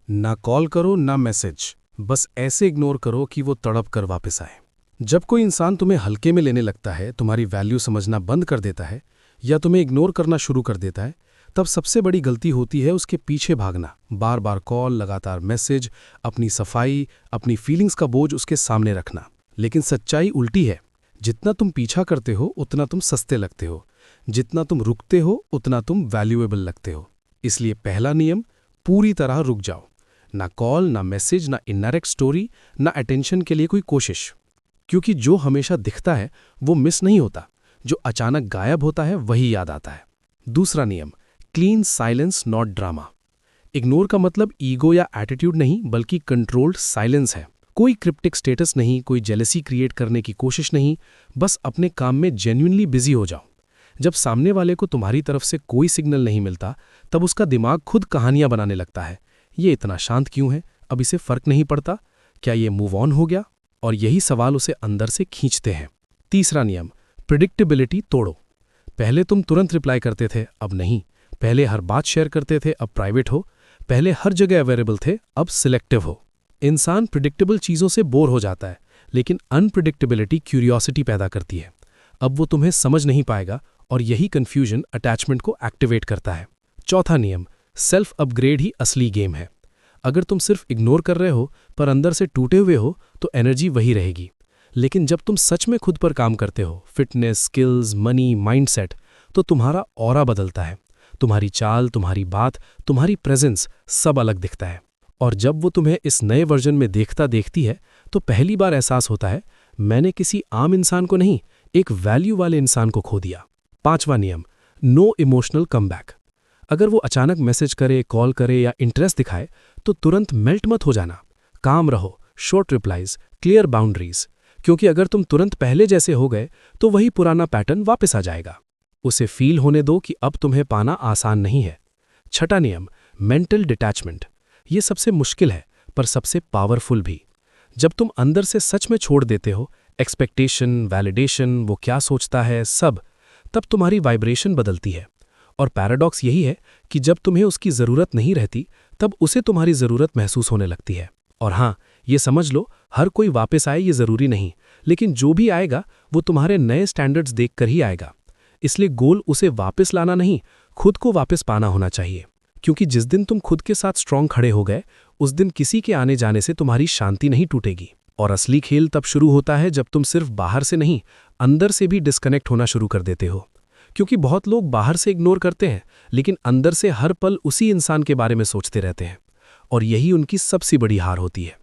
ना कॉल करो ना मैसेज, बस ऐसे इग्नोर करो कि वो तड़प कर वापस आए। जब कोई इंसान तुम्हें हल्के में लेने लगता है, तुम्हारी वैल्यू समझना बंद कर देता है या तुम्हें इग्नोर करना शुरू कर देता है, तब सबसे बड़ी गलती होती है उसके पीछे भागना। बार बार कॉल, लगातार मैसेज, अपनी सफाई, अपनी फीलिंग्स का बोझ उसके सामने रखना। लेकिन सच्चाई उल्टी है। जितना तुम पीछा करते हो उतना तुम सस्ते लगते हो, जितना तुम रुकते हो उतना तुम वैल्यूएबल लगते हो। इसलिए पहला नियम, पूरी तरह रुक जाओ। ना कॉल, ना मैसेज, ना इनडायरेक्ट स्टोरी, ना अटेंशन के लिए कोई कोशिश। क्योंकि जो हमेशा दिखता है वो मिस नहीं होता, जो अचानक गायब होता है वही याद आता है। दूसरा नियम, clean silence not drama. Ignore का मतलब ईगो या एटीट्यूड नहीं, बल्कि कंट्रोल्ड साइलेंस है। कोई क्रिप्टिक स्टेटस नहीं, कोई जेलसी क्रिएट करने की कोशिश नहीं, बस अपने काम में जेन्युइनली बिजी हो जाओ। जब सामने वाले को तुम्हारी तरफ से कोई सिग्नल नहीं मिलता, तब उसका दिमाग खुद कहानियां बनाने लगता है। ये इतना शांत क्यों है? अब इसे फर्क नहीं पड़ता? क्या ये मूव ऑन हो गया? और यही सवाल उसे अंदर से खींचते हैं। तीसरा नियम, प्रिडिक्टेबिलिटी तोड़ो। पहले तुम तुरंत रिप्लाई करते थे, अब नहीं। पहले हर बात शेयर करते थे, अब प्राइवेट हो। पहले हर जगह अवेलेबल थे, अब सिलेक्टिव हो। इंसान प्रिडिक्टेबल चीज़ों से बोर हो जाता है, लेकिन अनप्रिडिक्टेबिलिटी क्यूरियोसिटी पैदा करती है। अब वो तुम्हें समझ नहीं पाएगा और यही कन्फ्यूजन अटैचमेंट को एक्टिवेट करता है। चौथा नियम, सेल्फ अपग्रेड ही असली गेम है। अगर तुम सिर्फ इग्नोर कर रहे हो पर अंदर से टूटे हुए हो, तो एनर्जी वही रहेगी। लेकिन जब तुम सच में खुद पर काम करते हो, फिटनेस, स्किल्स, मनी, माइंडसेट, तो तुम्हारा ऑरा बदलता है। तुम्हारी चाल, तुम्हारी बात, तुम्हारी प्रेजेंस सब अलग दिखता है। और जब वो तुम्हें इस नए वर्जन में देखती है, तो पहली बार एहसास होता है, मैंने किसी आम इंसान को नहीं, एक वैल्यू वाले इंसान को खो दिया। पांचवा नियम, नो इमोशनल कमबैक। अगर वो अचानक मैसेज करे, कॉल करे या इंटरेस्ट दिखाए, तो तुरंत मेल्ट मत हो जाना। काम रहो, शॉर्ट रिप्लाईज, क्लियर बाउंड्रीज। क्योंकि अगर तुम तुरंत पहले जैसे हो गए, तो वही पुराना पैटर्न वापस आ जाएगा। उसे फील होने दो कि अब तुम्हें पाना आसान नहीं है। छठा नियम, मेंटल डिटैचमेंट। ये सबसे मुश्किल है, पर सबसे पावरफुल भी। जब तुम अंदर से सच में छोड़ देते हो, एक्सपेक्टेशन, वैलिडेशन, वो क्या सोचता है, सब, तब तुम्हारी वाइब्रेशन बदलती है। और पैराडॉक्स यही है कि जब तुम्हें उसकी ज़रूरत नहीं रहती, तब उसे तुम्हारी ज़रूरत महसूस होने लगती है। और हाँ, ये समझ लो, हर कोई वापस आए ये ज़रूरी नहीं, लेकिन जो भी आएगा वो तुम्हारे नए स्टैंडर्ड्स देखकर ही आएगा। इसलिए गोल उसे वापस लाना नहीं, खुद को वापस पाना होना चाहिए। क्योंकि जिस दिन तुम खुद के साथ स्ट्रांग खड़े हो गए, उस दिन किसी के आने जाने से तुम्हारी शांति नहीं टूटेगी। और असली खेल तब शुरू होता है जब तुम सिर्फ बाहर से नहीं, अंदर से भी डिस्कनेक्ट होना शुरू कर देते हो। क्योंकि बहुत लोग बाहर से इग्नोर करते हैं, लेकिन अंदर से हर पल उसी इंसान के बारे में सोचते रहते हैं। और यही उनकी सबसे बड़ी हार होती है।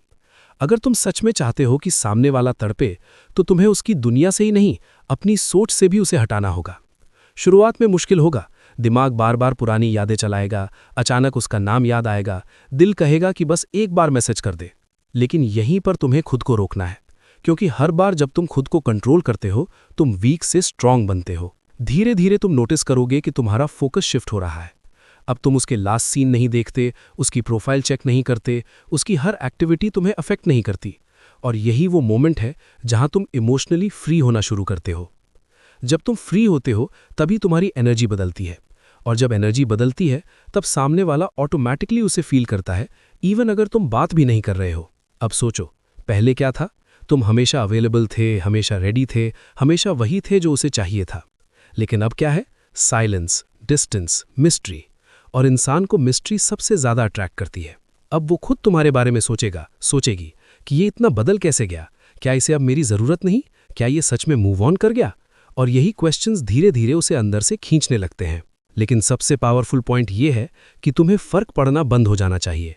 अगर तुम सच में चाहते हो कि सामने वाला तड़पे, तो तुम्हें उसकी दुनिया से ही नहीं, अपनी सोच से भी उसे हटाना होगा। शुरुआत में मुश्किल होगा, दिमाग बार बार पुरानी यादें चलाएगा, अचानक उसका नाम याद आएगा, दिल कहेगा कि बस एक बार मैसेज कर दे। लेकिन यहीं पर तुम्हें खुद को रोकना है, क्योंकि हर बार जब तुम खुद को कंट्रोल करते हो, तुम वीक से स्ट्रांग बनते हो। धीरे धीरे तुम नोटिस करोगे कि तुम्हारा फोकस शिफ्ट हो रहा है। अब तुम उसके लास्ट सीन नहीं देखते, उसकी प्रोफाइल चेक नहीं करते, उसकी हर एक्टिविटी तुम्हें अफेक्ट नहीं करती। और यही वो मोमेंट है जहां तुम इमोशनली फ्री होना शुरू करते हो। जब तुम फ्री होते हो, तभी तुम्हारी एनर्जी बदलती है। और जब एनर्जी बदलती है, तब सामने वाला ऑटोमैटिकली उसे फील करता है, इवन अगर तुम बात भी नहीं कर रहे हो। अब सोचो, पहले क्या था? तुम हमेशा अवेलेबल थे, हमेशा रेडी थे, हमेशा वही थे जो उसे चाहिए था। लेकिन अब क्या है? Silence, distance, mystery. और इंसान को मिस्ट्री सबसे ज़्यादा अट्रैक्ट करती है। अब वो खुद तुम्हारे बारे में सोचेगी कि ये इतना बदल कैसे गया? क्या इसे अब मेरी ज़रूरत नहीं? क्या ये सच में मूव ऑन कर गया? और यही क्वेश्चंस धीरे धीरे उसे अंदर से खींचने लगते हैं। लेकिन सबसे पावरफुल पॉइंट ये है कि तुम्हें फ़र्क पड़ना बंद हो जाना चाहिए।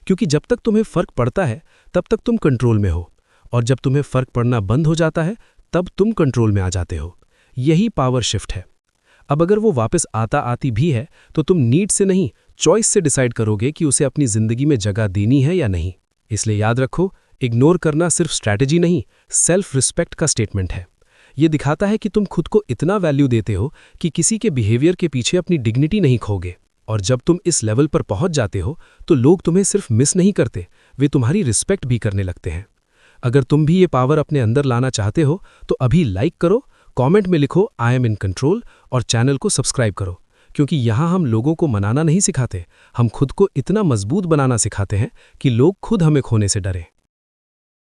क्योंकि जब तक तुम्हें फ़र्क पड़ता है, तब तक तुम कंट्रोल में हो। और जब तुम्हें फ़र्क पड़ना बंद हो जाता है, तब तुम कंट्रोल में आ जाते हो। यही पावर शिफ्ट है। अब अगर वो वापस आती भी है, तो तुम नीड से नहीं, चॉइस से डिसाइड करोगे कि उसे अपनी ज़िंदगी में जगह देनी है या नहीं। इसलिए याद रखो, इग्नोर करना सिर्फ स्ट्रैटेजी नहीं, सेल्फ रिस्पेक्ट का स्टेटमेंट है। ये दिखाता है कि तुम खुद को इतना वैल्यू देते हो कि किसी के बिहेवियर के पीछे अपनी डिग्निटी नहीं खोगे। और जब तुम इस लेवल पर पहुंच जाते हो, तो लोग तुम्हें सिर्फ मिस नहीं करते, वे तुम्हारी रिस्पेक्ट भी करने लगते हैं। अगर तुम भी ये पावर अपने अंदर लाना चाहते हो, तो अभी लाइक करो, कमेंट में लिखो आई एम इन कंट्रोल और चैनल को सब्सक्राइब करो। क्योंकि यहाँ हम लोगों को मनाना नहीं सिखाते, हम खुद को इतना मजबूत बनाना सिखाते हैं कि लोग खुद हमें खोने से डरें।